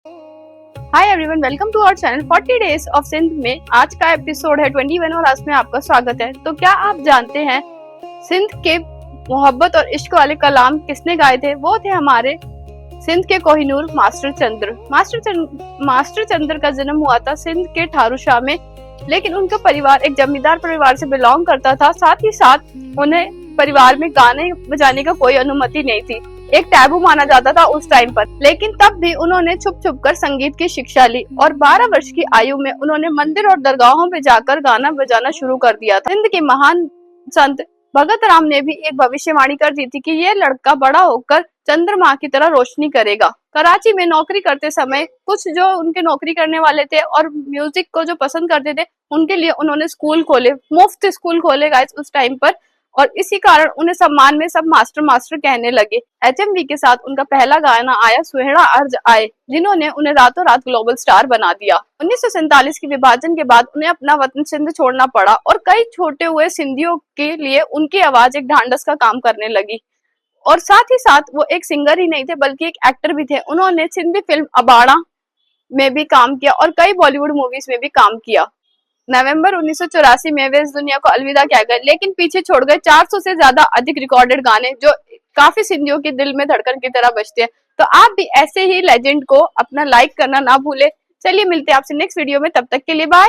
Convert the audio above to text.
Hi everyone, welcome to our channel 40 days of Sindh में आज का एपिसोड है 21 और आज में आपका स्वागत है। तो क्या आप जानते हैं सिंध के मोहब्बत और इश्क वाले कलाम किसने गाए थे? वो थे हमारे सिंध के कोहिनूर मास्टर चंद्र। मास्टर चंद्र का जन्म हुआ था सिंध के ठारूशाह में, लेकिन उनका परिवार एक जमींदार परिवार से बिलोंग करता था। साथ ही साथ उन्हें परिवार में गाने बजाने का कोई अनुमति नहीं थी, एक टैबू माना जाता था उस टाइम पर। लेकिन तब भी उन्होंने छुप छुप कर संगीत की शिक्षा ली और 12 वर्ष की आयु में उन्होंने मंदिर और दरगाहों में जाकर गाना बजाना शुरू कर दिया था। सिंध के महान संत भगत राम ने भी एक भविष्यवाणी कर दी थी कि ये लड़का बड़ा होकर चंद्रमा की तरह रोशनी करेगा। कराची में नौकरी करते समय कुछ जो उनके नौकरी करने वाले थे और म्यूजिक को जो पसंद करते थे, उनके लिए उन्होंने स्कूल खोले, मुफ्त स्कूल खोले गाइस उस टाइम पर, और इसी कारण उन्हें सम्मान में सब मास्टर मास्टर कहने लगे। एचएमवी के साथ उनका पहला गाना आया सुहेड़ा अर्ज आए, जिन्होंने उन्हें रातों रात ग्लोबल स्टार बना दिया। 1947 की विभाजन के बाद उन्हें अपना वतन सिंध छोड़ना पड़ा और कई छोटे हुए सिंधियों के लिए उनकी आवाज एक ढांढस का काम करने लगी। और साथ ही साथ वो एक सिंगर ही नहीं थे बल्कि एक एक्टर भी थे। उन्होंने सिंधी फिल्म अबाड़ा में भी काम किया और कई बॉलीवुड मूवीज में भी काम किया। नवंबर 1984 में वे इस दुनिया को अलविदा कह गए, लेकिन पीछे छोड़ गए 400 से ज्यादा अधिक रिकॉर्डेड गाने जो काफी सिंधियों के दिल में धड़कन की तरह बजते हैं। तो आप भी ऐसे ही लेजेंड को अपना लाइक करना ना भूले। चलिए मिलते हैं आपसे नेक्स्ट वीडियो में, तब तक के लिए बाय।